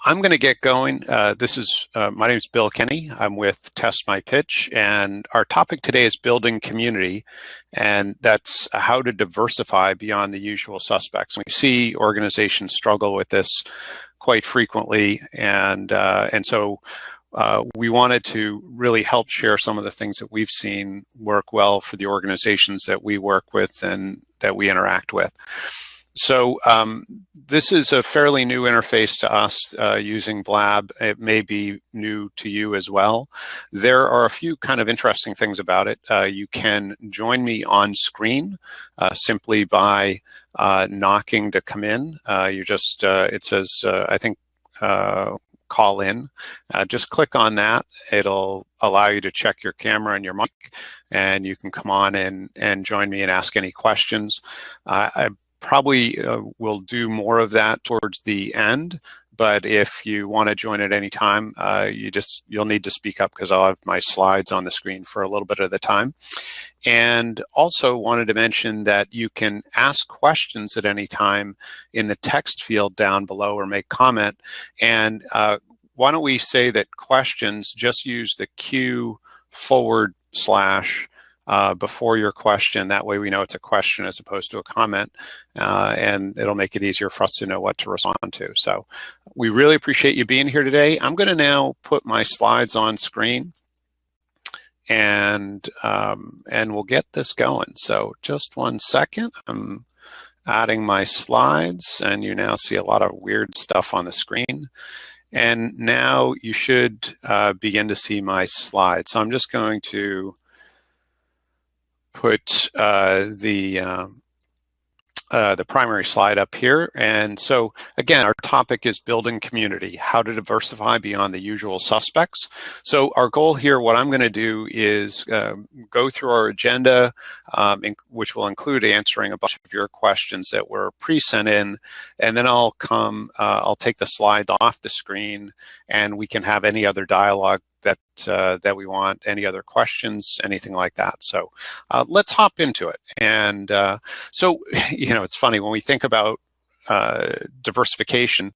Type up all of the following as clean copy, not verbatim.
I'm going to get going. My name is Bill Kenny. I'm with Test My Pitch, and our topic today is building community, and that's how to diversify beyond the usual suspects. We see organizations struggle with this quite frequently, and so we wanted to really help share some of the things that we've seen work well for the organizations that we work with and that we interact with. So this is a fairly new interface to us using Blab. It may be new to you as well. There are a few kind of interesting things about it. You can join me on screen simply by knocking to come in. It says, I think, call in. Just click on that. It'll allow you to check your camera and your mic, and you can come on in and join me and ask any questions. I probably will do more of that towards the end, but if you want to join at any time, you'll need to speak up because I'll have my slides on the screen for a little bit of the time. And also wanted to mention that you can ask questions at any time in the text field down below or make comment. And why don't we say that questions, just use the Q / before your question. That way we know it's a question as opposed to a comment, and it'll make it easier for us to know what to respond to. So we really appreciate you being here today. I'm going to now put my slides on screen, and we'll get this going. So just one second. I'm adding my slides, and you now see a lot of weird stuff on the screen. And now you should begin to see my slides. So I'm just going to put the primary slide up here. And so again, our topic is building community, how to diversify beyond the usual suspects. So our goal here, what I'm going to do is go through our agenda, which will include answering a bunch of your questions that were pre-sent in, and then I'll take the slides off the screen, and we can have any other dialogue that we want, any other questions, anything like that. So let's hop into it. And so, it's funny when we think about diversification,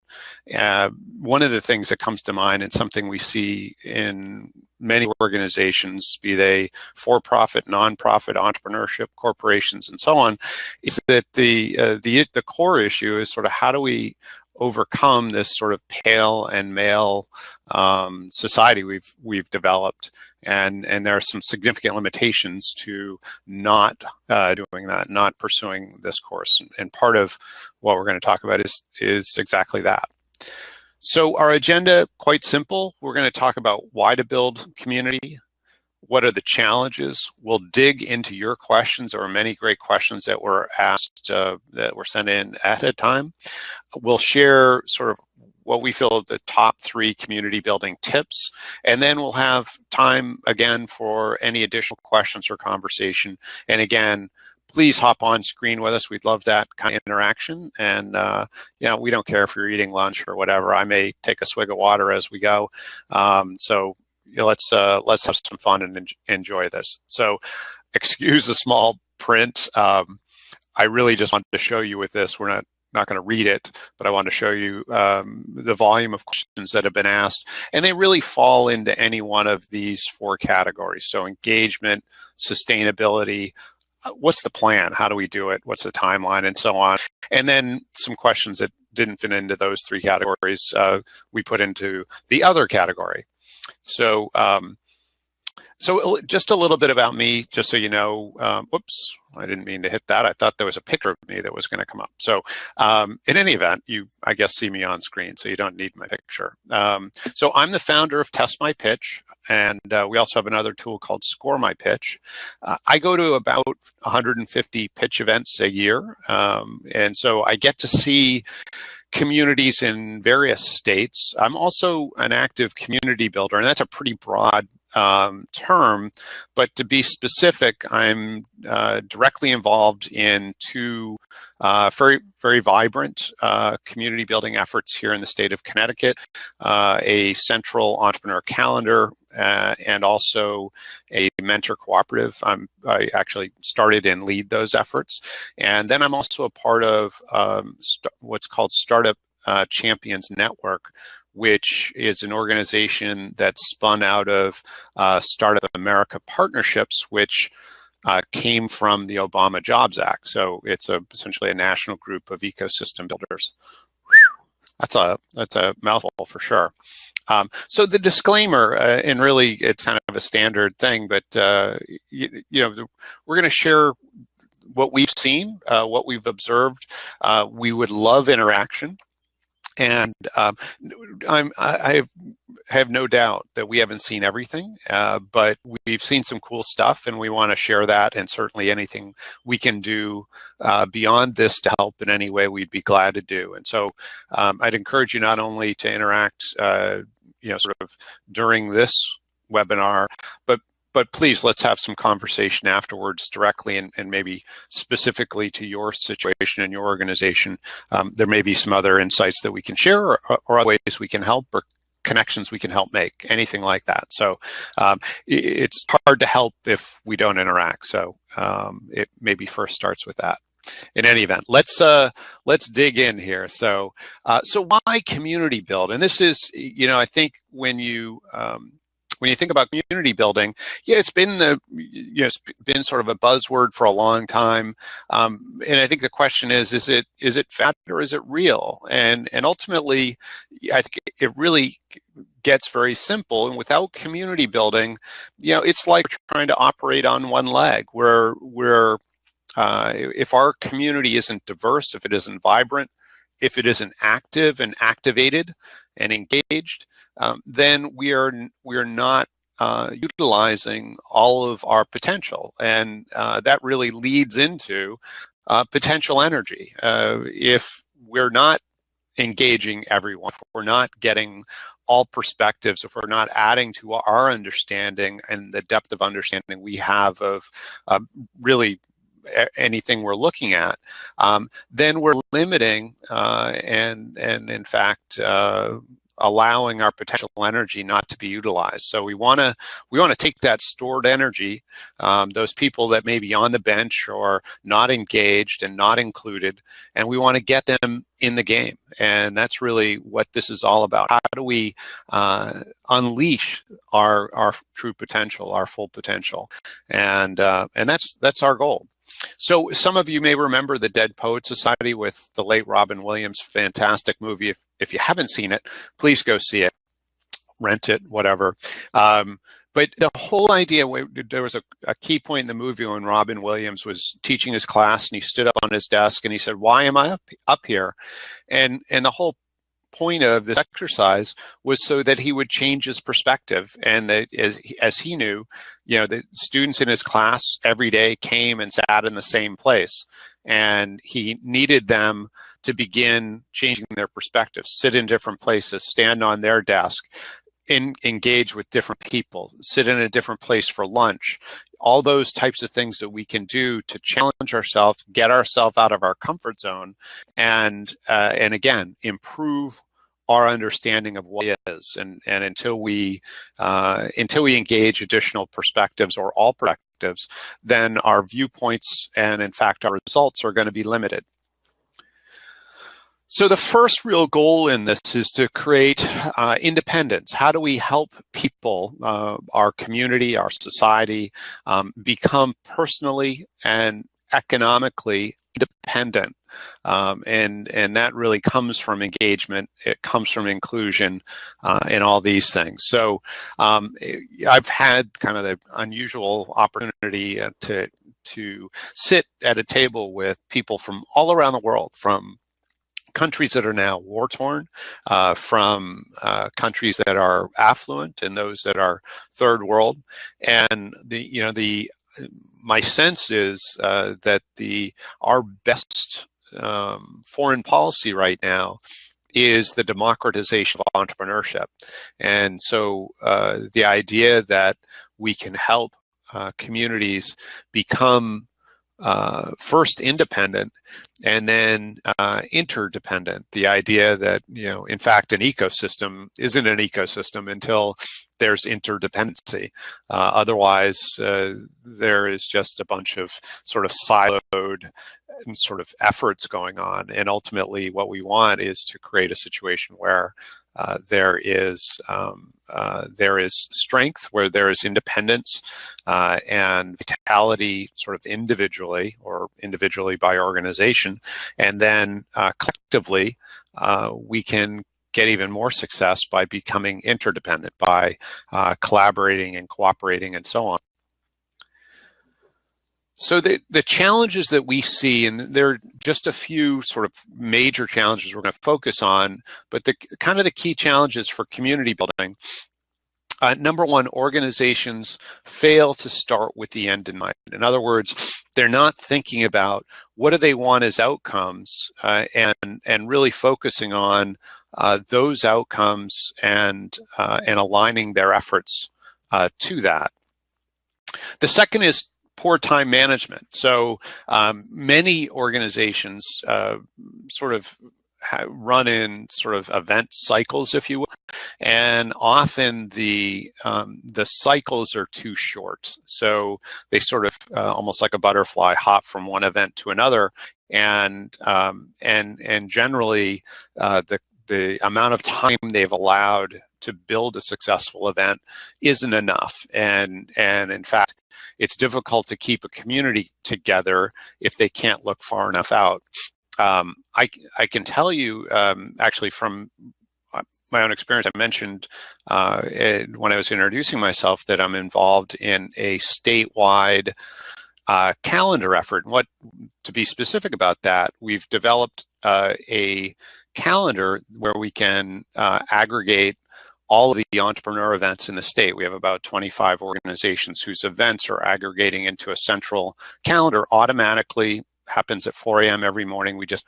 one of the things that comes to mind and something we see in many organizations, be they for-profit, non-profit, entrepreneurship, corporations, and so on, is that the core issue is sort of how do we overcome this sort of pale and male society we've developed, and there are some significant limitations to not doing that, not pursuing this course. And part of what we're going to talk about is exactly that. So our agenda, quite simple. We're going to talk about why to build community. What are the challenges? We'll dig into your questions. There were many great questions that were asked, that were sent in at a time. We'll share sort of what we feel are the top 3 community building tips, and then we'll have time again for any additional questions or conversation. And again, please hop on screen with us. We'd love that kind of interaction. And we don't care if you're eating lunch or whatever. I may take a swig of water as we go. So let's have some fun and enjoy this. So excuse the small print. I really just wanted to show you with this. We're not going to read it, but I want to show you the volume of questions that have been asked. And they really fall into any one of these 4 categories. So engagement, sustainability, what's the plan? How do we do it? What's the timeline? And so on. And then some questions that didn't fit into those 3 categories, we put into the other category. So just a little bit about me, just so you know. Whoops, I didn't mean to hit that. I thought there was a picture of me that was going to come up. So in any event, you, I guess, see me on screen, so you don't need my picture. So I'm the founder of Test My Pitch, and we also have another tool called Score My Pitch. I go to about 150 pitch events a year, and so I get to see communities in various states. I'm also an active community builder, and that's a pretty broad term, but to be specific, I'm directly involved in 2 very, very vibrant community building efforts here in the state of Connecticut, a central entrepreneur calendar, and also a mentor cooperative. I actually started and lead those efforts. And then I'm also a part of what's called Startup Champions Network, which is an organization that spun out of Startup America Partnerships, which came from the Obama Jobs Act. So it's essentially a national group of ecosystem builders. That's a mouthful for sure. So the disclaimer, and really it's kind of a standard thing, but we're going to share what we've seen, what we've observed. We would love interaction. And I have no doubt that we haven't seen everything, but we've seen some cool stuff, and we want to share that. And certainly anything we can do beyond this to help in any way, we'd be glad to do. And so I'd encourage you not only to interact, sort of during this webinar, but please, let's have some conversation afterwards directly and maybe specifically to your situation and your organization. There may be some other insights that we can share or other ways we can help or connections we can help make, anything like that. So it's hard to help if we don't interact. So it maybe first starts with that. In any event, let's dig in here. So why community build? And this is, I think when you think about community building, it's been it's been sort of a buzzword for a long time, and I think the question is it fact or is it real? And ultimately, I think it really gets very simple. And without community building, it's like trying to operate on one leg. Where if our community isn't diverse, if it isn't vibrant, if it isn't active and activated and engaged, then we are not utilizing all of our potential, and that really leads into potential energy. If we're not engaging everyone, if we're not getting all perspectives, if we're not adding to our understanding and the depth of understanding we have of really anything we're looking at, then we're limiting and in fact allowing our potential energy not to be utilized. So we want to take that stored energy, those people that may be on the bench or not engaged and not included, and we want to get them in the game. And that's really what this is all about. How do we unleash our true potential, our full potential? And that's our goal. So some of you may remember the Dead Poet Society with the late Robin Williams. Fantastic movie. If you haven't seen it, please go see it, rent it, whatever. But the whole idea, there was a key point in the movie when Robin Williams was teaching his class, and he stood up on his desk and he said, "Why am I up here?" And the whole point of this exercise was so that he would change his perspective, and that as he knew, the students in his class every day came and sat in the same place, and he needed them to begin changing their perspective, sit in different places, stand on their desk, engage with different people, sit in a different place for lunch, all those types of things that we can do to challenge ourselves, get ourselves out of our comfort zone, and again, improve our understanding of what is. And until we engage additional perspectives or all perspectives, then our viewpoints and in fact our results are going to be limited. So the first real goal in this is to create independence. How do we help people, our community, our society, become personally and economically independent? And that really comes from engagement. It comes from inclusion and all these things. So I've had kind of the unusual opportunity to sit at a table with people from all around the world, from countries that are now war-torn, from countries that are affluent and those that are third world. And my sense is that our best foreign policy right now is the democratization of entrepreneurship. And so the idea that we can help communities become first independent and then interdependent. The idea that, in fact, an ecosystem isn't an ecosystem until there's interdependency. Otherwise, there is just a bunch of sort of siloed sort of efforts going on. And ultimately, what we want is to create a situation where there is strength, where there is independence and vitality, sort of individually or individually by organization, and then collectively we can get even more success by becoming interdependent, by collaborating and cooperating and so on. So the challenges that we see, and there are just a few sort of major challenges we're going to focus on, but the kind of the key challenges for community building. Number one, organizations fail to start with the end in mind. In other words, they're not thinking about what do they want as outcomes, and really focusing on those outcomes and aligning their efforts to that. The second is poor time management. So many organizations sort of run in sort of event cycles, if you will, and often the cycles are too short. So they sort of almost like a butterfly hop from one event to another, and generally the amount of time they've allowed to build a successful event isn't enough, and in fact, it's difficult to keep a community together if they can't look far enough out. I can tell you, actually, from my own experience, I mentioned when I was introducing myself that I'm involved in a statewide calendar effort. And to be specific about that, we've developed a calendar where we can aggregate all of the entrepreneur events in the state. We have about 25 organizations whose events are aggregating into a central calendar automatically. Happens at 4 a.m. every morning. We just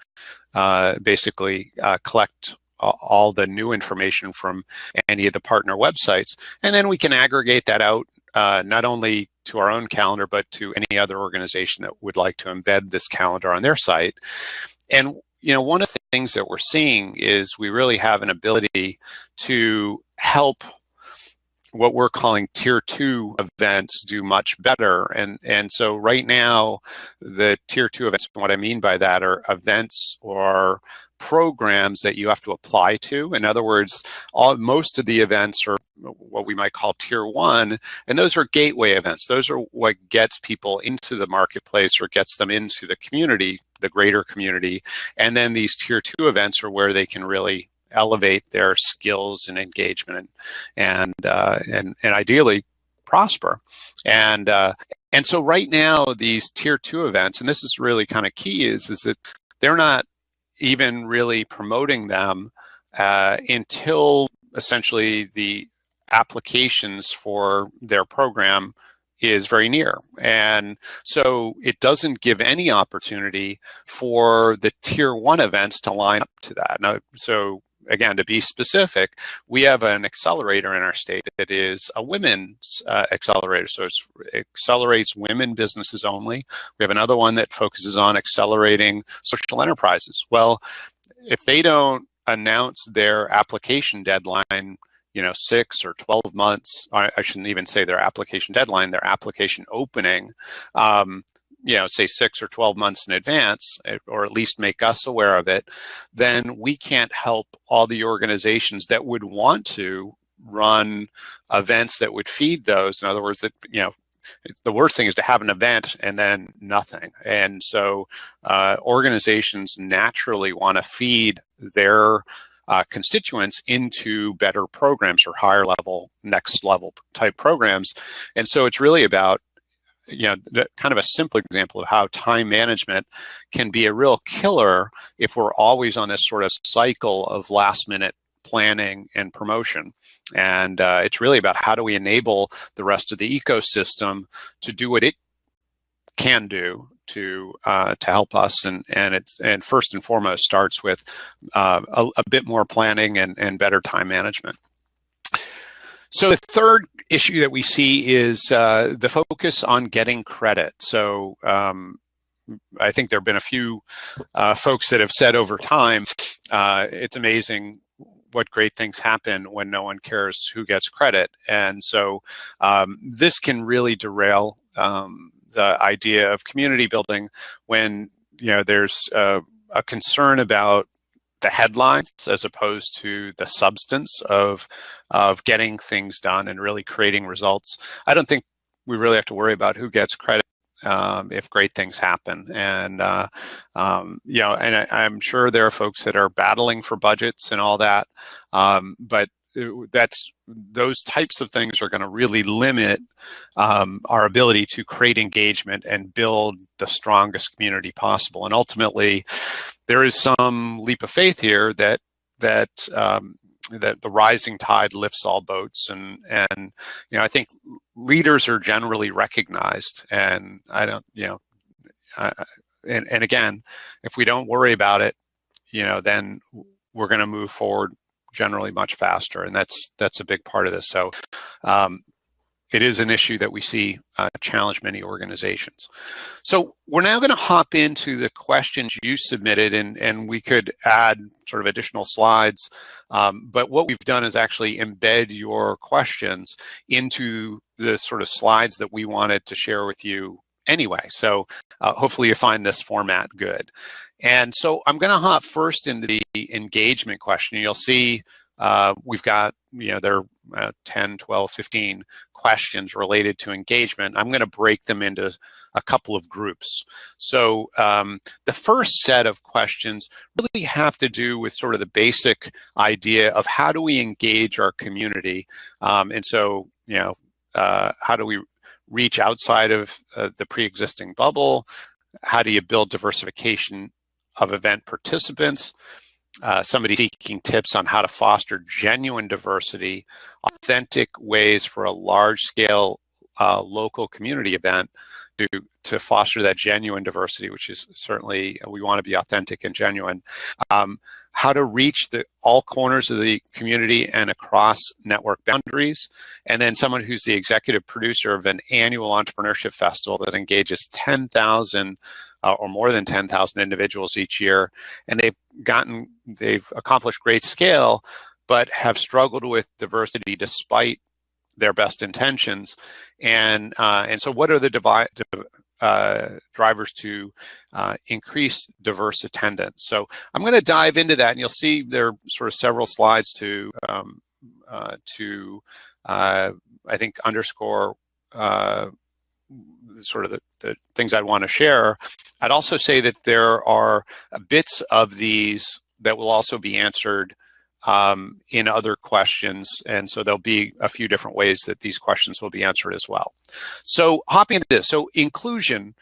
basically collect all the new information from any of the partner websites, and then we can aggregate that out not only to our own calendar, but to any other organization that would like to embed this calendar on their site. And one of the things that we're seeing is we really have an ability to help what we're calling tier 2 events do much better. And so right now, the tier 2 events, what I mean by that are events or programs that you have to apply to. In other words, most of the events are what we might call tier 1, and those are gateway events. Those are what gets people into the marketplace or gets them into the community, the greater community. And then these tier 2 events are where they can really elevate their skills and engagement and ideally prosper. And so right now, these tier 2 events, and this is really kind of key, is that they're not even really promoting them until essentially the applications for their program is very near. And so it doesn't give any opportunity for the tier 1 events to line up to that. Now, so again, to be specific, we have an accelerator in our state that is a women's accelerator. So it accelerates women businesses only. We have another one that focuses on accelerating social enterprises. Well, if they don't announce their application deadline, 6 or 12 months, I shouldn't even say their application deadline, their application opening, say 6 or 12 months in advance, or at least make us aware of it, then we can't help all the organizations that would want to run events that would feed those. In other words, that the worst thing is to have an event and then nothing. And so organizations naturally want to feed their constituents into better programs or higher level, next level type programs. And so it's really about kind of a simple example of how time management can be a real killer if we're always on this sort of cycle of last minute planning and promotion. And it's really about how do we enable the rest of the ecosystem to do what it can do to help us. And first and foremost starts with a bit more planning and better time management. So the third issue that we see is the focus on getting credit. So I think there have been a few folks that have said over time, it's amazing what great things happen when no one cares who gets credit. And so this can really derail the idea of community building when there's a concern about the headlines as opposed to the substance of getting things done and really creating results. I don't think we really have to worry about who gets credit if great things happen. And I'm sure there are folks that are battling for budgets and all that, but those types of things are going to really limit our ability to create engagement and build the strongest community possible. And ultimately, there is some leap of faith here that the rising tide lifts all boats, and I think leaders are generally recognized, and I don't and again, if we don't worry about it, then we're going to move forward generally much faster, and that's a big part of this. So it is an issue that we see challenge many organizations. So we're now going to hop into the questions you submitted, and we could add sort of additional slides. But what we've done is actually embed your questions into the sort of slides that we wanted to share with you anyway. So hopefully you find this format good. And so I'm going to hop first into the engagement question. You'll see we've got, there are 10, 12, 15 questions related to engagement. I'm going to break them into a couple of groups. So the first set of questions really have to do with sort of the basic idea of how do we engage our community. And so, how do we reach outside of the pre-existing bubble? How do you build diversification of event participants? Somebody seeking tips on how to foster genuine diversity, authentic ways for a large-scale local community event to foster that genuine diversity, which is certainly, we want to be authentic and genuine. How to reach all corners of the community and across network boundaries. And then someone who's the executive producer of an annual entrepreneurship festival that engages 10,000 or more than 10,000 individuals each year. And they've accomplished great scale, but have struggled with diversity despite their best intentions. And so what are the drivers to increase diverse attendance? So I'm going to dive into that, and you'll see there are sort of several slides to I think underscore sort of the things I want to share. I'd also say that there are bits of these that will also be answered in other questions, and so there'll be a few different ways that these questions will be answered as well. So hopping into this, so inclusion,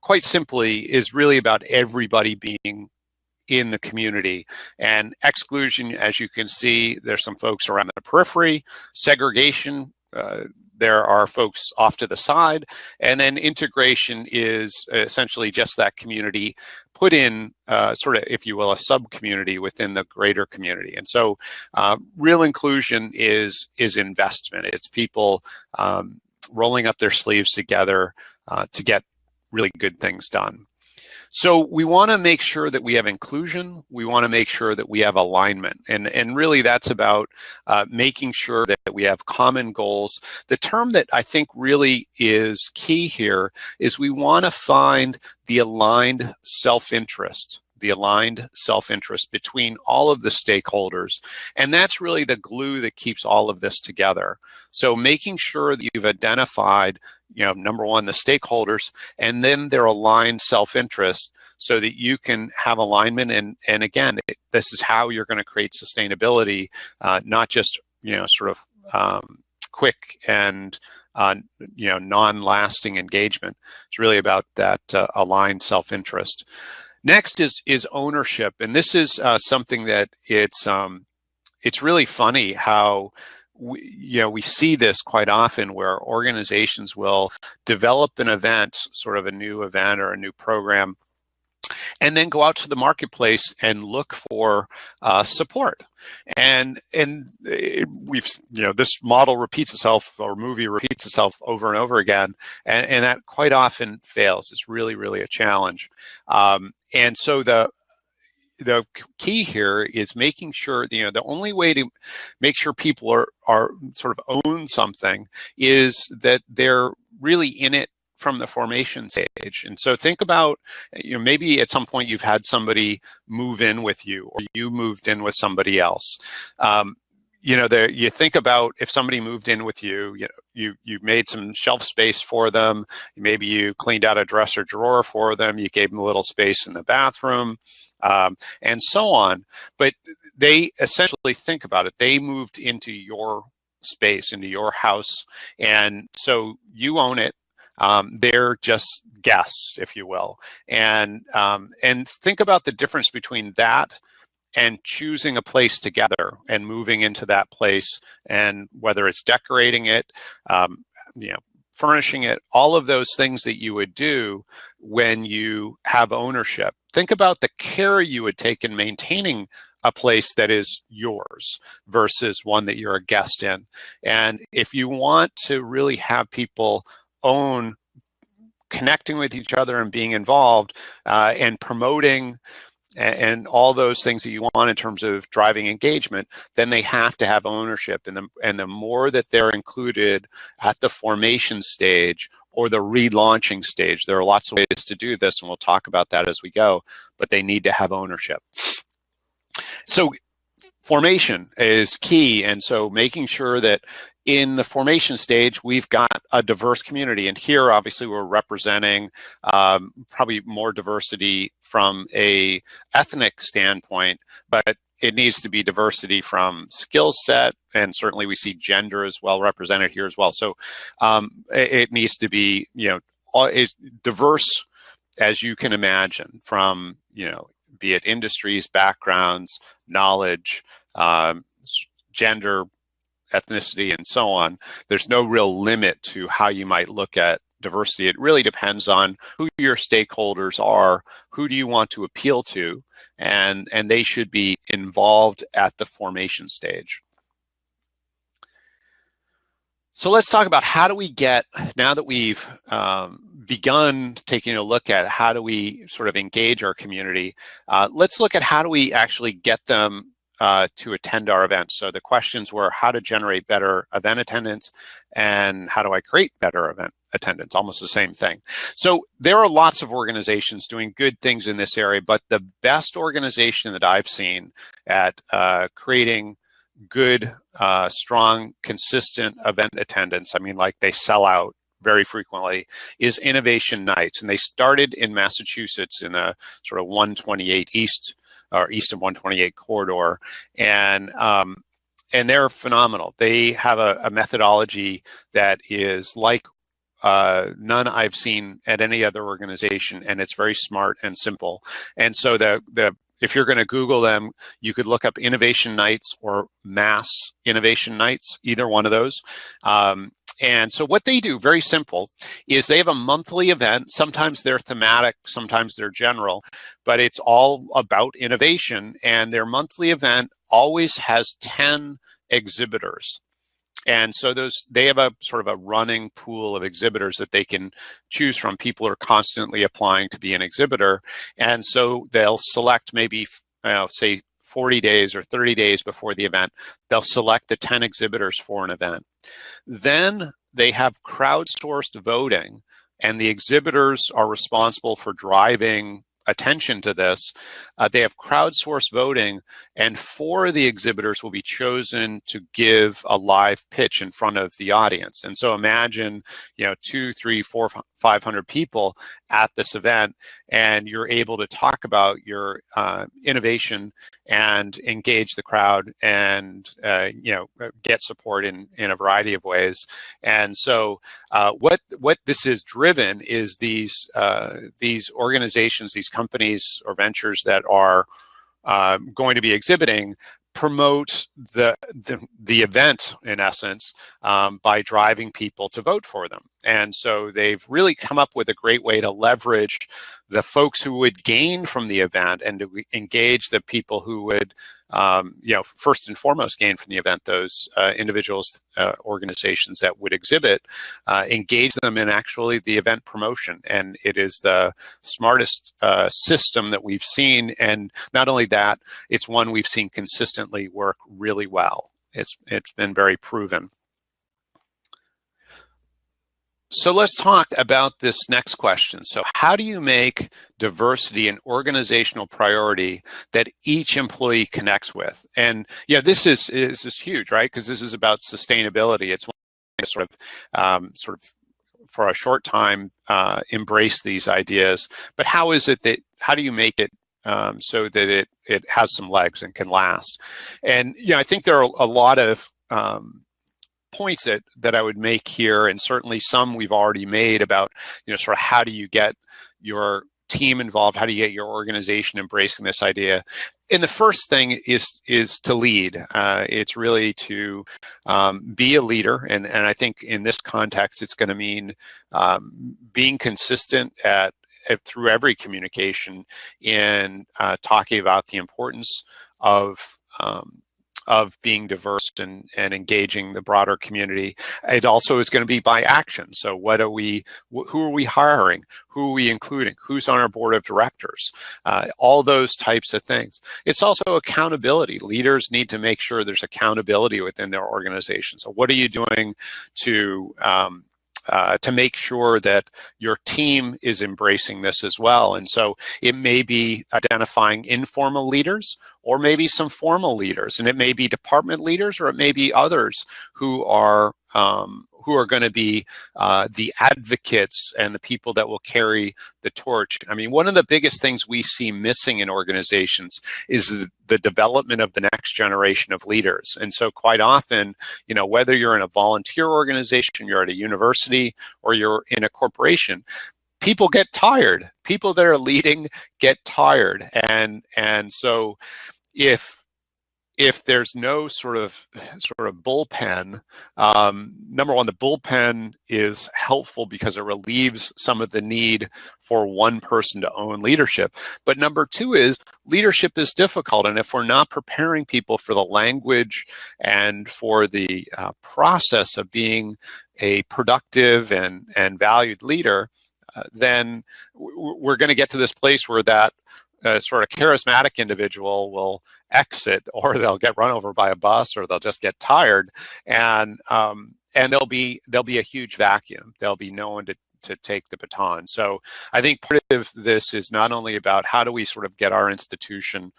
quite simply, is really about everybody being in the community, and exclusion, as you can see, there's some folks around the periphery. Segregation, there are folks off to the side, and then integration is essentially just that community put in sort of, if you will, a sub-community within the greater community. And so real inclusion is investment. It's people rolling up their sleeves together to get really good things done. So we want to make sure that we have inclusion. We want to make sure that we have alignment. And really that's about making sure that we have common goals. The term that I think really is key here is we want to find the aligned self-interest between all of the stakeholders. And that's really the glue that keeps all of this together. So making sure that you've identified, number one, the stakeholders, and then their aligned self-interest so that you can have alignment. And again, this is how you're going to create sustainability, not just, sort of quick and non-lasting engagement. It's really about that aligned self-interest. Next is ownership, and this is something that it's really funny how we see this quite often, where organizations will develop an event, sort of a new event or a new program, and then go out to the marketplace and look for support. And we've, this model repeats itself, or movie repeats itself over and over again, and that quite often fails. It's really, really a challenge. And so the key here is making sure, the only way to make sure people are sort of own something is that they're really in it from the formation stage. And so think about, maybe at some point you've had somebody move in with you, or you moved in with somebody else. You think about if somebody moved in with you, you made some shelf space for them. Maybe you cleaned out a dresser drawer for them. You gave them a little space in the bathroom, and so on. But they essentially, think about it, they moved into your space, into your house. And so you own it. They're just guests, if you will. And think about the difference between that and choosing a place together and moving into that place, and whether it's decorating it, furnishing it, all of those things that you would do when you have ownership. Think about the care you would take in maintaining a place that is yours versus one that you're a guest in. And if you want to really have people own connecting with each other and being involved, and promoting and all those things that you want in terms of driving engagement, then they have to have ownership. And the more that they're included at the formation stage or the relaunching stage, there are lots of ways to do this, and we'll talk about that as we go, but they need to have ownership. So formation is key. And so making sure that in the formation stage, we've got a diverse community. And here, obviously, we're representing probably more diversity from a ethnic standpoint, but it needs to be diversity from skill set. And certainly we see gender as well represented here as well. So it needs to be, diverse as you can imagine, from, be it industries, backgrounds, knowledge, gender, ethnicity, and so on. There's no real limit to how you might look at diversity. It really depends on who your stakeholders are, who do you want to appeal to, and they should be involved at the formation stage. So let's talk about how do we get, now that we've begun taking a look at how do we sort of engage our community, let's look at how do we actually get them to attend our events. So the questions were how to generate better event attendance and how do I create better event attendance, almost the same thing. So there are lots of organizations doing good things in this area, but the best organization that I've seen at creating good, strong, consistent event attendance, I mean, like they sell out very frequently, is Innovation Nights. And they started in Massachusetts in the sort of 128 East, or east of 128 corridor. And they're phenomenal. They have a methodology that is like none I've seen at any other organization, and it's very smart and simple. And so if you're going to Google them, you could look up Innovation Nights or Mass Innovation Nights, either one of those. And so what they do, very simple, is they have a monthly event. Sometimes they're thematic, sometimes they're general, but it's all about innovation. And their monthly event always has 10 exhibitors. And so they have a sort of a running pool of exhibitors that they can choose from. People are constantly applying to be an exhibitor. And so they'll select maybe, say, 40 days or 30 days before the event, they'll select the 10 exhibitors for an event. Then they have crowdsourced voting, and the exhibitors are responsible for driving attention to this. They have crowdsourced voting, and 4 of the exhibitors will be chosen to give a live pitch in front of the audience. And so imagine, 2, 3, 4, 500 people at this event, and you're able to talk about your innovation and engage the crowd and get support in a variety of ways. And so what this is driven is these organizations, these companies or ventures that are going to be exhibiting promote the event, in essence, by driving people to vote for them. And so they've really come up with a great way to leverage the folks who would gain from the event and to engage the people who would, first and foremost gain from the event, those individuals, organizations that would exhibit, engage them in actually the event promotion. And it is the smartest system that we've seen. And not only that, it's one we've seen consistently work really well. It's been very proven. So let's talk about this next question. So how do you make diversity an organizational priority that each employee connects with? And yeah, this is huge, right? Because this is about sustainability. It's one sort of for a short time embrace these ideas. But how do you make it so that it has some legs and can last? And I think there are a lot of points that I would make here, and certainly some we've already made about, sort of how do you get your team involved? How do you get your organization embracing this idea? And the first thing is to lead. It's really to be a leader, and I think in this context, it's going to mean being consistent through every communication in talking about the importance of being diverse and engaging the broader community. It also is going to be by action. So who are we hiring? Who are we including? Who's on our board of directors? All those types of things. It's also accountability. Leaders need to make sure there's accountability within their organization. So what are you doing to make sure that your team is embracing this as well? And so it may be identifying informal leaders, or maybe some formal leaders, and it may be department leaders, or it may be others who are going to be the advocates and the people that will carry the torch. I mean, one of the biggest things we see missing in organizations is the development of the next generation of leaders. And so quite often, whether you're in a volunteer organization, you're at a university, or you're in a corporation, people get tired. People that are leading get tired. And so if there's no sort of bullpen, number one, the bullpen is helpful because it relieves some of the need for one person to own leadership. But number two is leadership is difficult. And if we're not preparing people for the language and for the process of being a productive and valued leader, then we're going to get to this place where that sort of charismatic individual will exit, or they'll get run over by a bus, or they'll just get tired, and there'll be a huge vacuum. There'll be no one to take the baton. So I think part of this is not only about how do we sort of get our institution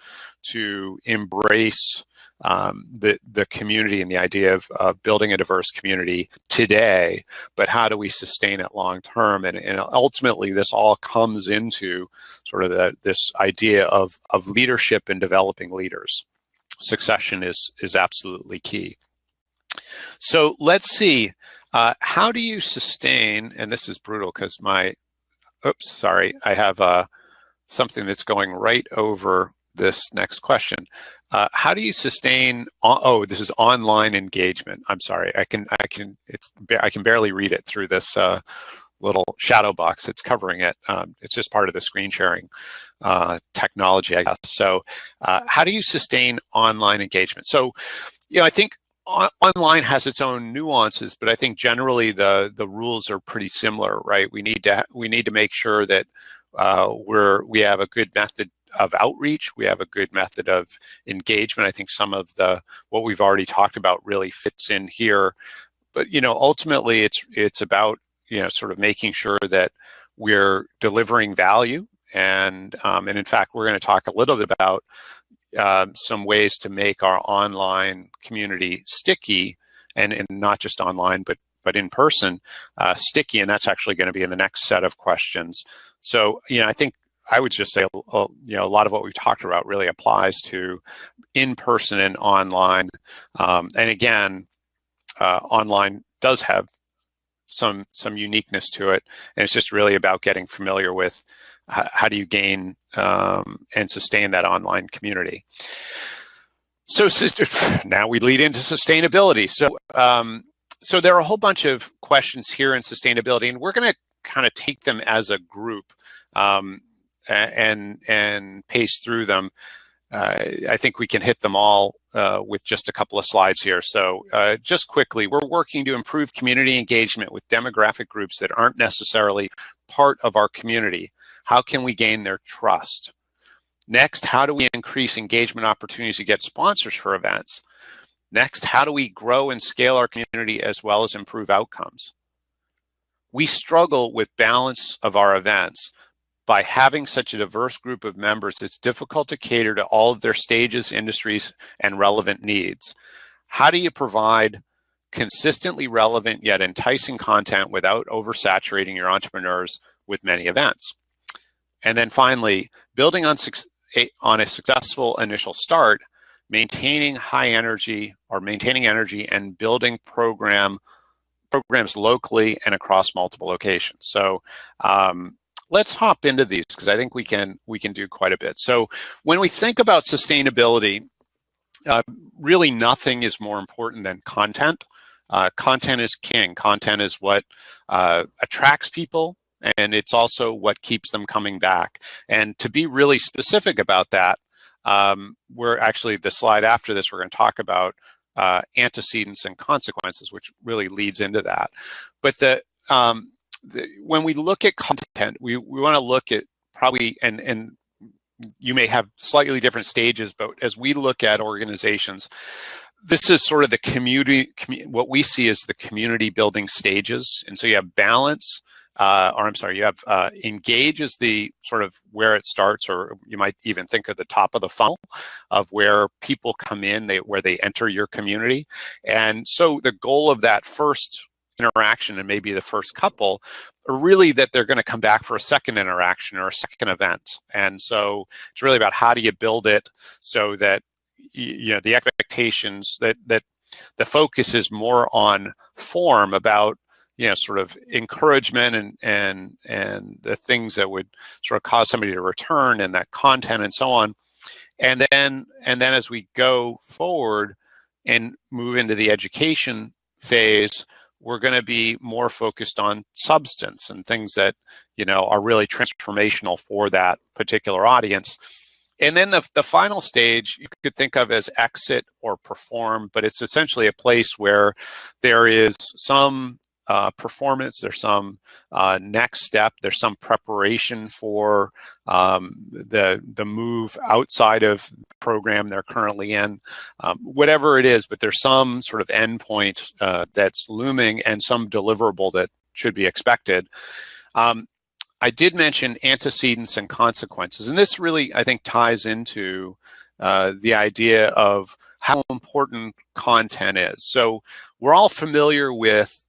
to embrace the community and the idea of building a diverse community today, but how do we sustain it long term? And ultimately, this all comes into sort of this idea of leadership and developing leaders. Succession is absolutely key. So let's see. How do you sustain, and this is brutal because I have something that's going right over this next question. How do you sustain, this is online engagement. I'm sorry, I can barely read it through this little shadow box that's covering it. It's just part of the screen sharing technology, I guess. So how do you sustain online engagement? So, I think online has its own nuances, but I think generally the rules are pretty similar, right? We need to make sure that we have a good method of outreach. We have a good method of engagement. I think some of what we've already talked about really fits in here. But ultimately, it's about sort of making sure that we're delivering value, and in fact, we're going to talk a little bit about some ways to make our online community sticky, and not just online, but in person, sticky. And that's actually going to be in the next set of questions. So, I think I would just say, a lot of what we've talked about really applies to in person and online. And again, online does have some uniqueness to it, and it's just really about getting familiar with how do you gain and sustain that online community. So now we lead into sustainability. So there are a whole bunch of questions here in sustainability, and we're going to kind of take them as a group and pace through them. I think we can hit them all with just a couple of slides here. So just quickly, we're working to improve community engagement with demographic groups that aren't necessarily part of our community. How can we gain their trust? Next, how do we increase engagement opportunities to get sponsors for events? Next, how do we grow and scale our community as well as improve outcomes? we struggle with balance of our events. By having such a diverse group of members, it's difficult to cater to all of their stages, industries, and relevant needs. How do you provide consistently relevant yet enticing content without oversaturating your entrepreneurs with many events? And then finally, building on a successful initial start, maintaining energy and building programs locally and across multiple locations. So let's hop into these because I think we can do quite a bit. So when we think about sustainability, really nothing is more important than content. Content is king. Content is what attracts people, and it's also what keeps them coming back. And to be really specific about that, we're actually, the slide after this, we're going to talk about antecedents and consequences, which really leads into that. But when we look at content, we want to look at probably, and you may have slightly different stages, but as we look at organizations, this is sort of the community, what we see as the community building stages. And so you have balance, you have engage is the sort of where it starts, or you might even think of the top of the funnel of where people come in, where they enter your community. And so the goal of that first interaction, and maybe the first couple, are really that they're going to come back for a second interaction or a second event. And so it's really about how do you build it so that the expectations, that the focus is more on form, about sort of encouragement and the things that would sort of cause somebody to return, and that content and so on. And then as we go forward and move into the education phase, we're going to be more focused on substance and things that are really transformational for that particular audience. And then the final stage you could think of as exit or perform, but it's essentially a place where there is some performance, there's some next step, there's some preparation for the move outside of the program they're currently in, whatever it is, but there's some sort of endpoint that's looming and some deliverable that should be expected. I did mention antecedents and consequences, and this really, I think, ties into the idea of how important content is. So we're all familiar with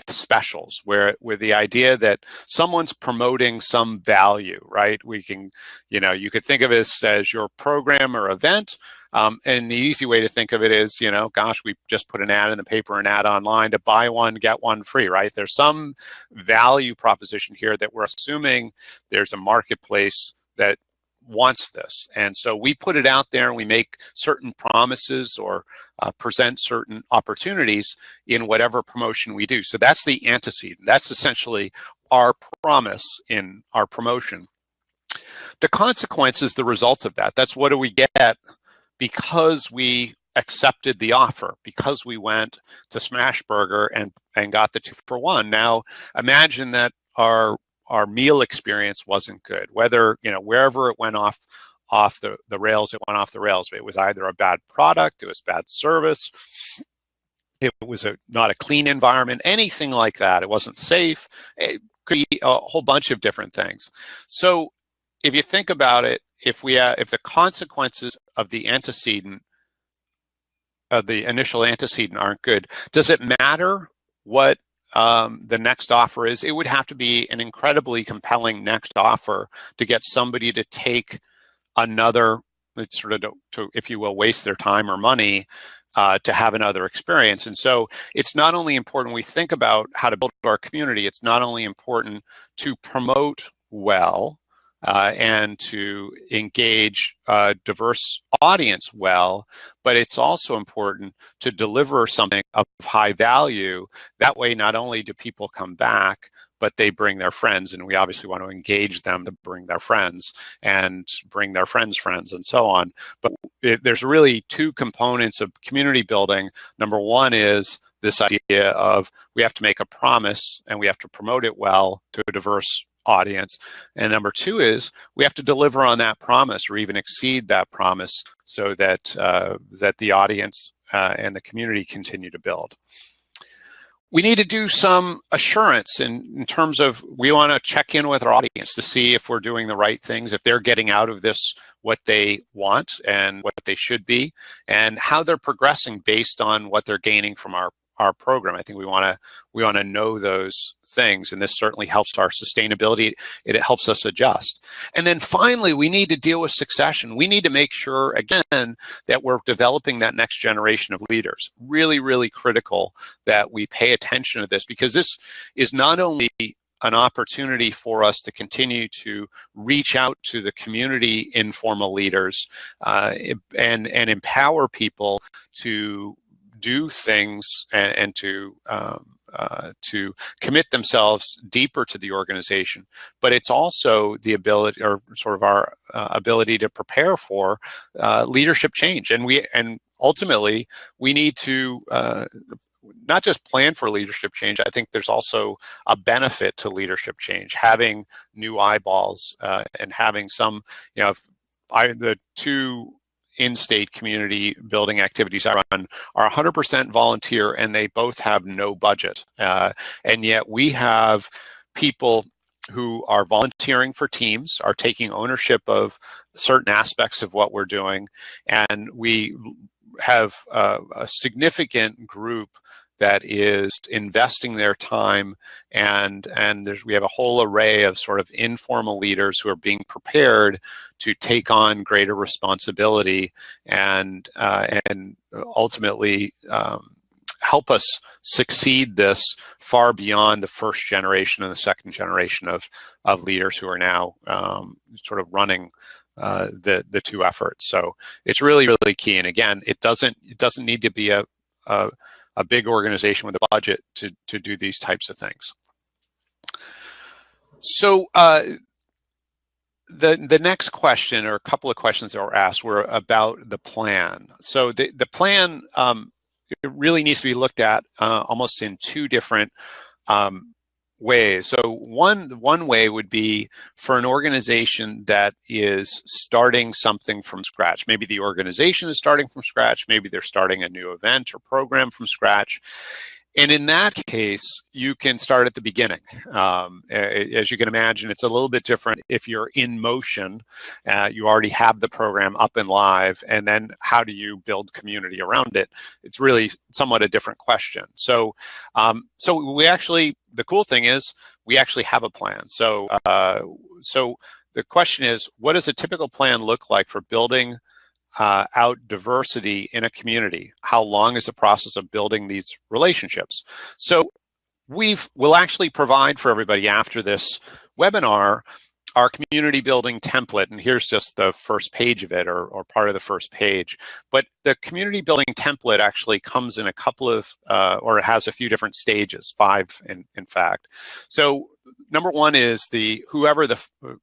specials, where the idea that someone's promoting some value, right? We can, you could think of it as your program or event. And the easy way to think of it is, gosh, we just put an ad in the paper, an ad online to buy one, get one free, right? There's some value proposition here that we're assuming there's a marketplace that wants this. And so we put it out there and we make certain promises or present certain opportunities in whatever promotion we do. So that's the antecedent. That's essentially our promise in our promotion. The consequence is the result of that. That's what do we get because we accepted the offer, because we went to Smashburger and got the 2-for-1. Now imagine that our meal experience wasn't good, whether, wherever it went off the rails, it went off the rails. It was either a bad product, it was bad service, it was not a clean environment, anything like that. It wasn't safe. It could be a whole bunch of different things. So if you think about it, if the consequences of the antecedent, of the initial antecedent, aren't good, does it matter what the next offer is? It would have to be an incredibly compelling next offer to get somebody to take another, sort of to, if you will, waste their time or money to have another experience. And so it's not only important we think about how to build our community, it's not only important to promote well and to engage a diverse audience well, but it's also important to deliver something of high value. That way, not only do people come back, but they bring their friends, and we obviously want to engage them to bring their friends and bring their friends' friends and so on. But there's really two components of community building. Number one is this idea of we have to make a promise and we have to promote it well to a diverse audience. And number two is we have to deliver on that promise or even exceed that promise so that that the audience and the community continue to build. We need to do some assurance in terms of, we want to check in with our audience to see if we're doing the right things, if they're getting out of this what they want and what they should be, and how they're progressing based on what they're gaining from our program. I think we want to know those things, and this certainly helps our sustainability. It helps us adjust. And then finally, we need to deal with succession. We need to make sure, again, that we're developing that next generation of leaders. Really, really critical that we pay attention to this, because this is not only an opportunity for us to continue to reach out to the community informal leaders and empower people to do things and to commit themselves deeper to the organization, but it's also the ability, or sort of our ability, to prepare for leadership change. And ultimately, we need to not just plan for leadership change. I think there's also a benefit to leadership change, having new eyeballs and having some, the two in-state community building activities I run are 100% volunteer, and they both have no budget. And yet we have people who are volunteering for teams, are taking ownership of certain aspects of what we're doing, and we have a significant group that is investing their time, and we have a whole array of sort of informal leaders who are being prepared to take on greater responsibility and ultimately help us succeed this far beyond the first generation and the second generation of leaders who are now sort of running the two efforts. So it's really, really key. And again, it doesn't need to be a big organization with a budget to do these types of things. So the next question, or a couple of questions that were asked, were about the plan. So the plan, it really needs to be looked at almost in two different ways. So one way would be for an organization that is starting something from scratch. Maybe the organization is starting from scratch. Maybe they're starting a new event or program from scratch. And in that case, you can start at the beginning. As you can imagine, it's a little bit different if you're in motion. You already have the program up and live, and then how do you build community around it? It's really somewhat a different question. So, we actually, the cool thing is we actually have a plan. So the question is, what does a typical plan look like for building out diversity in a community? How long is the process of building these relationships? So we'll actually provide for everybody after this webinar our community building template, and here's just the first page of it, or part of the first page. But the community building template actually comes in a couple of, or it has a few different stages, 5 in fact. So number one is whoever the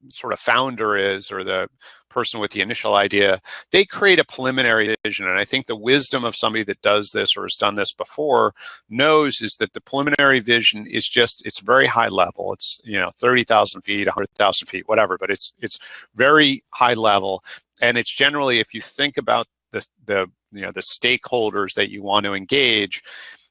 sort of founder is, or the person with the initial idea, they create a preliminary vision. And I think the wisdom of somebody that does this or has done this before knows is that the preliminary vision is just, it's very high level. It's 30,000 feet, 100,000 feet, whatever, but it's very high level. And it's generally, if you think about the stakeholders that you want to engage,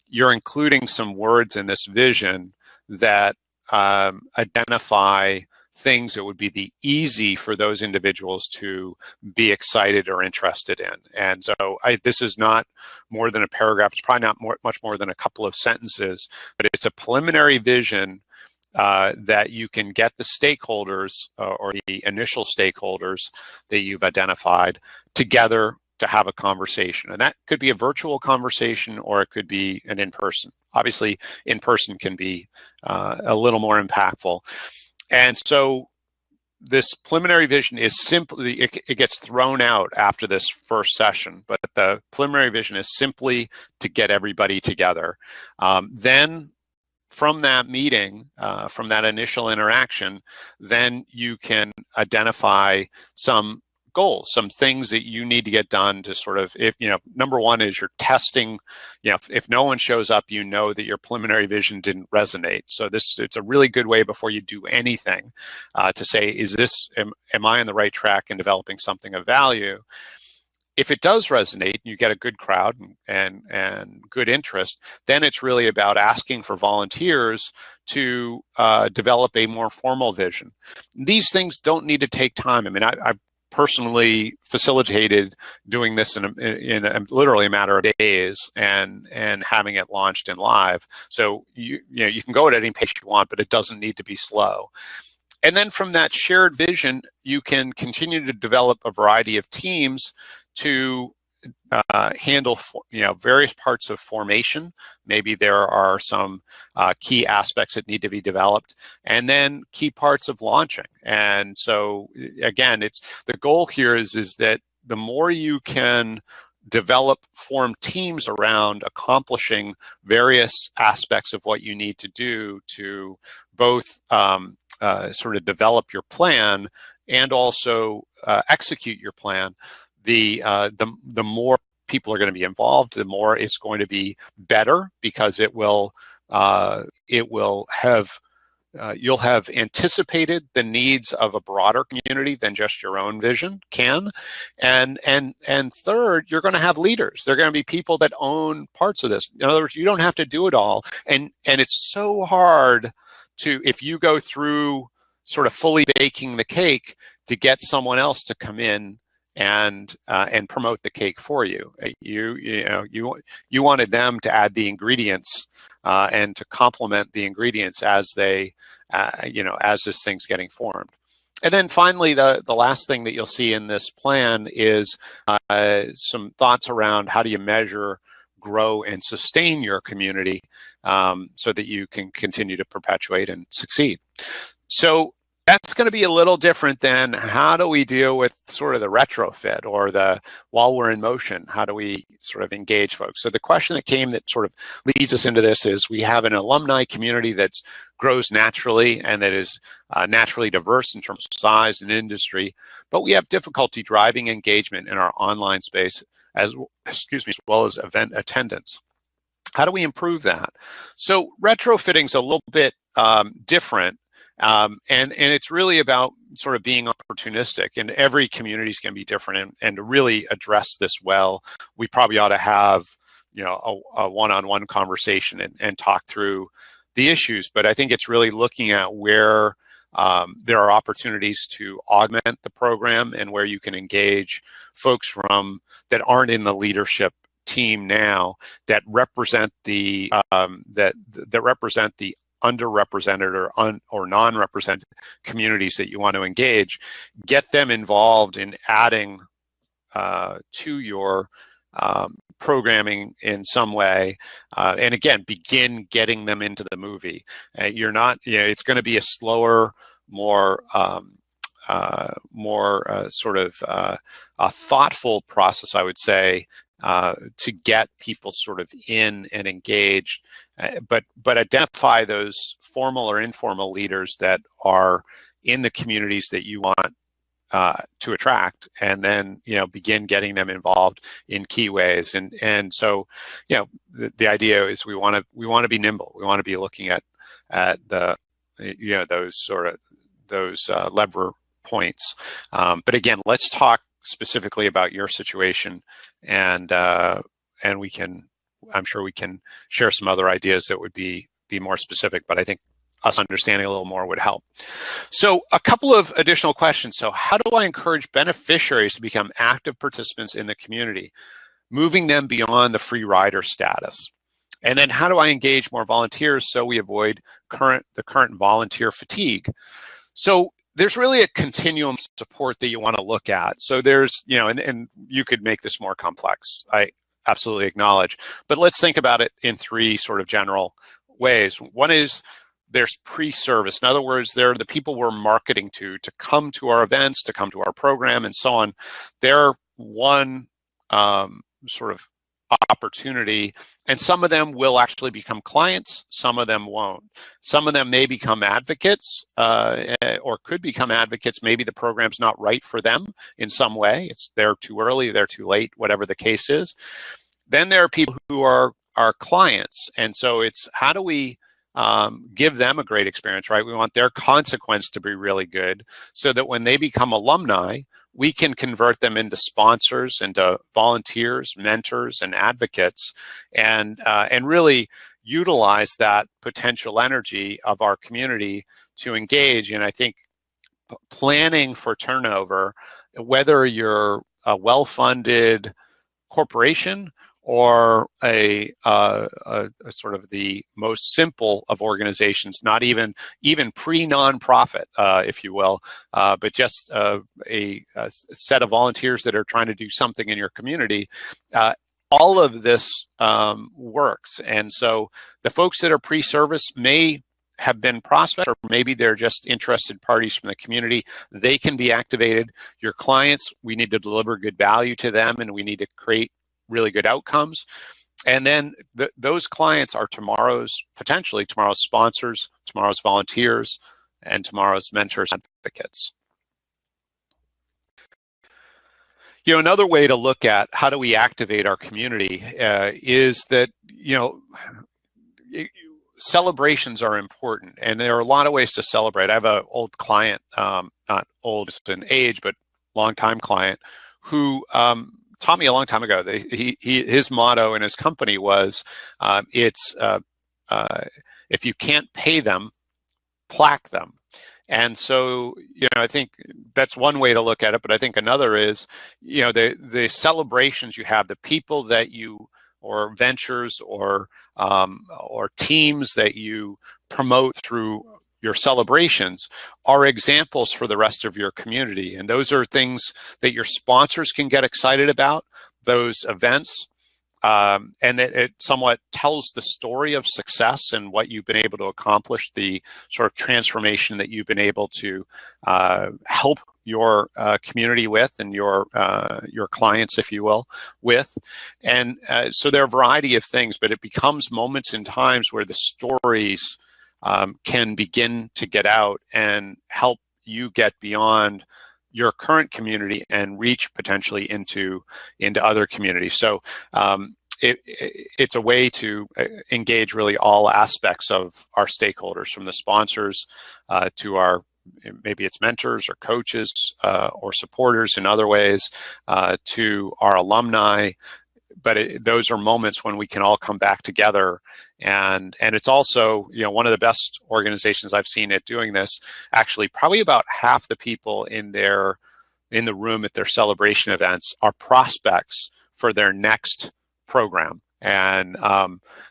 you're including some words in this vision that identify things that would be easy for those individuals to be excited or interested in. And so this is not more than a paragraph. It's probably not much more than a couple of sentences, but it's a preliminary vision that you can get the stakeholders or the initial stakeholders that you've identified together to have a conversation. And that could be a virtual conversation, or it could be an in-person. Obviously, in-person can be a little more impactful. And so this preliminary vision is simply, it gets thrown out after this first session, but the preliminary vision is simply to get everybody together. Then from that meeting, from that initial interaction, then you can identify some goals, some things that you need to get done to sort of, number one is you're testing, if no one shows up, that your preliminary vision didn't resonate. So it's a really good way before you do anything to say, am I on the right track in developing something of value? If it does resonate, you get a good crowd and good interest, then it's really about asking for volunteers to develop a more formal vision. These things don't need to take time. I mean, I've personally facilitated doing this in literally a matter of days and having it launched and live. So you can go at any pace you want, but it doesn't need to be slow. And then from that shared vision, you can continue to develop a variety of teams to handle various parts of formation. Maybe there are some key aspects that need to be developed, and then key parts of launching. And so again, it's the goal here is that the more you can form teams around accomplishing various aspects of what you need to do to both sort of develop your plan and also execute your plan, the more people are going to be involved, the more it's going to be better, because it will have you'll have anticipated the needs of a broader community than just your own vision can. And third, you're going to have leaders. They're going to be people that own parts of this. In other words, you don't have to do it all. And it's so hard if you go through sort of fully baking the cake, to get someone else to come in and promote the cake for you. You wanted them to add the ingredients and to complement the ingredients as they as this thing's getting formed. And then finally, the last thing that you'll see in this plan is some thoughts around how do you measure, grow, and sustain your community so that you can continue to perpetuate and succeed. So that's going to be a little different than how do we deal with sort of the retrofit or the while we're in motion, how do we sort of engage folks? So the question that came that sort of leads us into this is we have an alumni community that grows naturally and that is naturally diverse in terms of size and industry, but we have difficulty driving engagement in our online space as well as event attendance. How do we improve that? So retrofitting is a little bit different. And it's really about sort of being opportunistic, and every community is going to be different. And to really address this well, we probably ought to have a one-on-one conversation and talk through the issues. But I think it's really looking at where there are opportunities to augment the program and where you can engage folks that aren't in the leadership team now that represent the underrepresented or non-represented communities that you want to engage, get them involved in adding to your programming in some way, and again, begin getting them into the movie. It's going to be a slower, more sort of a thoughtful process, I would say, to get people sort of in and engaged, but identify those formal or informal leaders that are in the communities that you want to attract, and then begin getting them involved in key ways. And so the idea is we want to be nimble. We want to be looking at the those lever points. But again, let's talk specifically about your situation, and I'm sure we can share some other ideas that would be more specific, but I think us understanding a little more would help. So a couple of additional questions. So how do I encourage beneficiaries to become active participants in the community, moving them beyond the free rider status? And then how do I engage more volunteers so we avoid the current volunteer fatigue? So there's really a continuum of support that you want to look at. So there's, and you could make this more complex, I absolutely acknowledge, but let's think about it in three sort of general ways. One is there's pre-service. In other words, they're the people we're marketing to come to our events, to come to our program, and so on. They're one sort of opportunity, and some of them will actually become clients, some of them won't. Some of them may become advocates or could become advocates. Maybe the program's not right for them in some way. They're too early, they're too late, whatever the case is. Then there are people who are clients, and so it's how do we give them a great experience, right? We want their consequence to be really good so that when they become alumni, we can convert them into sponsors, into volunteers, mentors, and advocates, and really utilize that potential energy of our community to engage. And I think planning for turnover, whether you're a well-funded corporation or a sort of the most simple of organizations, not even pre-nonprofit, if you will, but just a set of volunteers that are trying to do something in your community. All of this works. And so the folks that are pre-service may have been prospects, or maybe they're just interested parties from the community. They can be activated. Your clients, we need to deliver good value to them, and we need to create really good outcomes. And then those clients are potentially tomorrow's sponsors, tomorrow's volunteers, and tomorrow's mentors and advocates. You know, another way to look at how do we activate our community is that, you know, celebrations are important, and there are a lot of ways to celebrate. I have an old client, not old in age, but longtime client, who taught me a long time ago. His motto in his company was, if you can't pay them, plaque them. And so, you know, I think that's one way to look at it. But I think another is, you know, the celebrations you have, the people that you, or ventures, or teams that you promote through your celebrations are examples for the rest of your community. And those are things that your sponsors can get excited about, those events. And it somewhat tells the story of success and what you've been able to accomplish, the sort of transformation that you've been able to help your community with, and your clients, if you will, with. And so there are a variety of things, but it becomes moments and times where the stories can begin to get out and help you get beyond your current community and reach potentially into other communities. So it's a way to engage really all aspects of our stakeholders, from the sponsors to our, maybe it's mentors or coaches or supporters in other ways, to our alumni. But those are moments when we can all come back together. And it's also, you know, one of the best organizations I've seen at doing this, actually probably about half the people in the room at their celebration events are prospects for their next program. And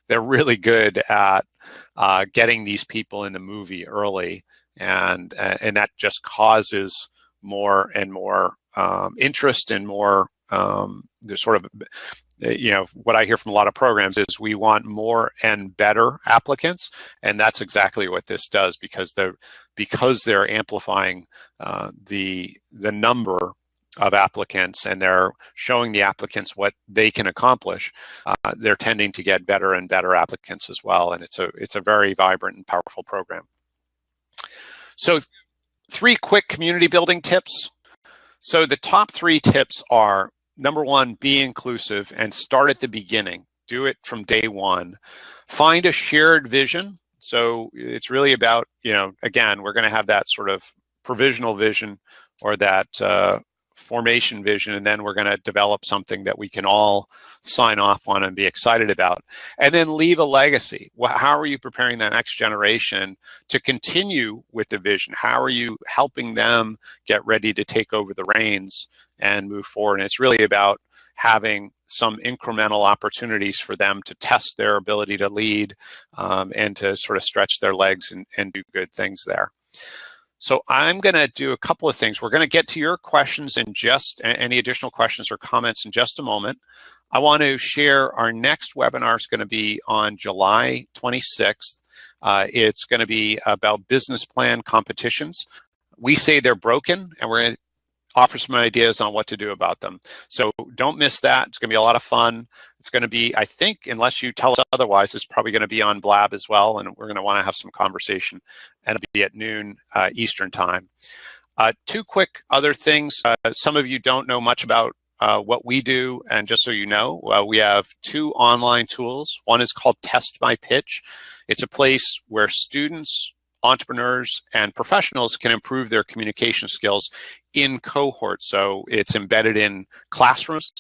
they're really good at getting these people in the movie early. And that just causes more and more interest, and more there's sort of, you know, what I hear from a lot of programs is we want more and better applicants, and that's exactly what this does, because they're amplifying the number of applicants, and they're showing the applicants what they can accomplish. They're tending to get better and better applicants as well, and it's a very vibrant and powerful program. So 3 quick community building tips. So the top 3 tips are: number 1, be inclusive and start at the beginning. Do it from day 1. Find a shared vision. So it's really about, you know, again, we're going to have that sort of provisional vision, or that formation vision, and then we're going to develop something that we can all sign off on and be excited about. And then leave a legacy. How are you preparing that next generation to continue with the vision? How are you helping them get ready to take over the reins and move forward? And it's really about having some incremental opportunities for them to test their ability to lead, and to sort of stretch their legs and do good things there. So I'm going to do a couple of things. We're going to get to your questions and just any additional questions or comments in just a moment. I want to share our next webinar is going to be on July 26th. It's going to be about business plan competitions. We say they're broken, and we're going to offer some ideas on what to do about them. So don't miss that. It's going to be a lot of fun. It's going to be, I think, unless you tell us otherwise, it's probably going to be on Blab as well, and we're going to want to have some conversation, and it'll be at noon Eastern time. 2 quick other things. Some of you don't know much about what we do, and just so you know, we have 2 online tools. One is called Test My Pitch. It's a place where students entrepreneurs and professionals can improve their communication skills in cohorts. So it's embedded in classrooms.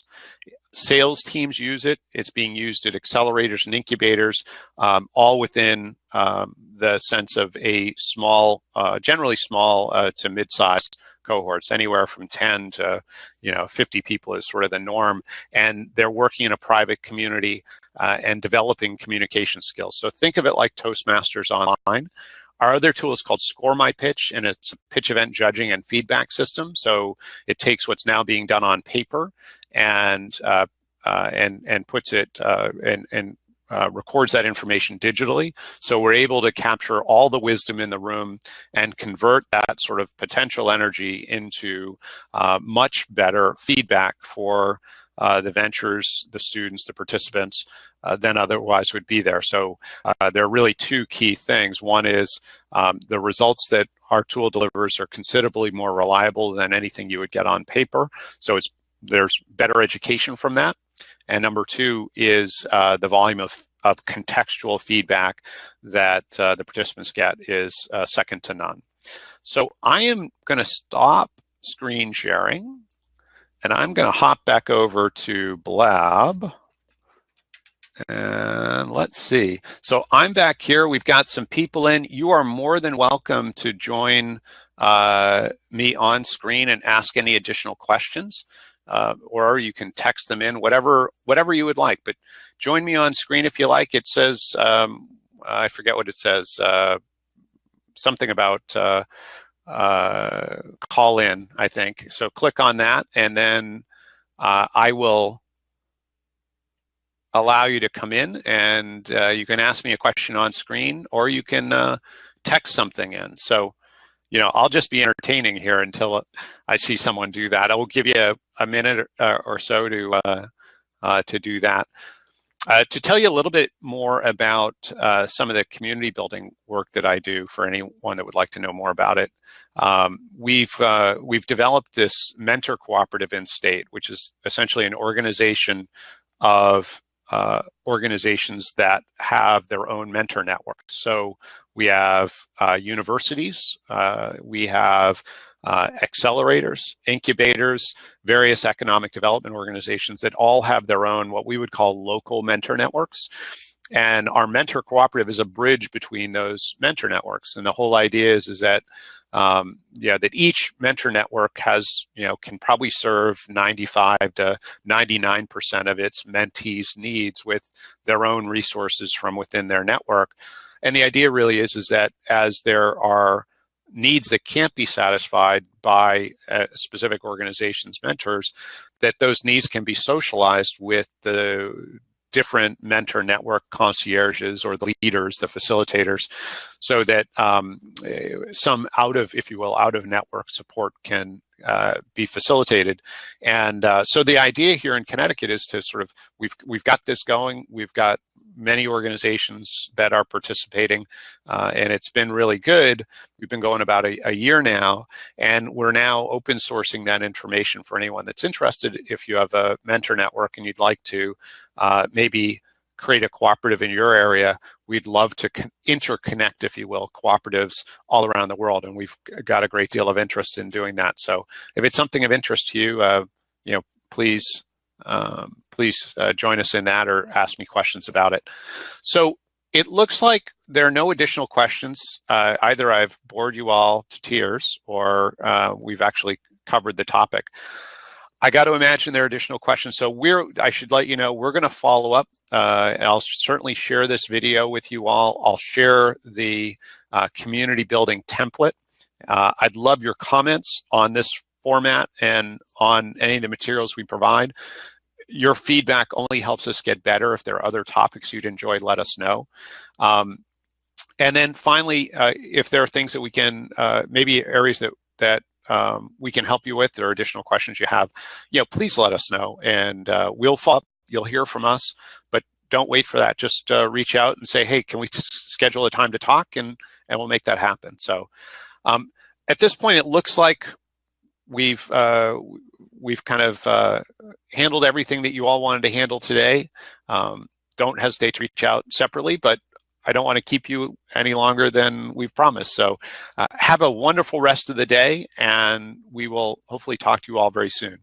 Sales teams use it. It's being used at accelerators and incubators, all within the sense of a small, generally small to mid-sized cohorts. Anywhere from 10 to 50 people is sort of the norm, and they're working in a private community and developing communication skills. So think of it like Toastmasters online. Our other tool is called Score My Pitch, and it's a pitch event judging and feedback system. So it takes what's now being done on paper and puts it and records that information digitally. So we're able to capture all the wisdom in the room and convert that sort of potential energy into much better feedback for the ventures, the students, the participants than otherwise would be there. So there are really two key things. One is the results that our tool delivers are considerably more reliable than anything you would get on paper. So there's better education from that. And number two is the volume of contextual feedback that the participants get is second to none. So I am going to stop screen sharing, and I'm going to hop back over to Blab. And let's see. So I'm back here. We've got some people in. You are more than welcome to join me on screen and ask any additional questions. Or you can text them in, whatever you would like. But join me on screen if you like. It says, I forget what it says, something about call in, I think. So click on that, and then I will allow you to come in, and you can ask me a question on screen, or you can text something in. So I'll just be entertaining here until I see someone do that. I will give you a minute or so to do that. To tell you a little bit more about some of the community building work that I do for anyone that would like to know more about it, we've developed this mentor cooperative in state, which is essentially an organization of organizations that have their own mentor networks. So we have universities, we have accelerators, incubators, various economic development organizations that all have their own, what we would call local mentor networks. And our mentor cooperative is a bridge between those mentor networks. And the whole idea is that that each mentor network has, can probably serve 95 to 99% of its mentees' needs with their own resources from within their network. And the idea really is that as there are needs that can't be satisfied by a specific organization's mentors, that those needs can be socialized with the different mentor network concierges or the leaders, the facilitators, so that some out of network support can be facilitated. And so the idea here in Connecticut is to sort of, we've got this going. We've got many organizations that are participating, and it's been really good. We've been going about a year now, and we're now open sourcing that information for anyone that's interested. If you have a mentor network and you'd like to maybe create a cooperative in your area, we'd love to interconnect, if you will, cooperatives all around the world, and we've got a great deal of interest in doing that. So if it's something of interest to you, please join us in that or ask me questions about it. So it looks like there are no additional questions. Either I've bored you all to tears, or we've actually covered the topic. I got to imagine there are additional questions. So I should let you know, we're going to follow up. I'll certainly share this video with you all. I'll share the community building template. I'd love your comments on this format and on any of the materials we provide. Your feedback only helps us get better. If there are other topics you'd enjoy, let us know. And then finally, if there are things that we can, maybe areas that we can help you with, or additional questions you have, please let us know, and we'll follow up. You'll hear from us, but don't wait for that. Just reach out and say, hey, can we schedule a time to talk, and we'll make that happen. So at this point, it looks like we've kind of handled everything that you all wanted to handle today. Don't hesitate to reach out separately, but I don't want to keep you any longer than we've promised. So have a wonderful rest of the day, and we will hopefully talk to you all very soon.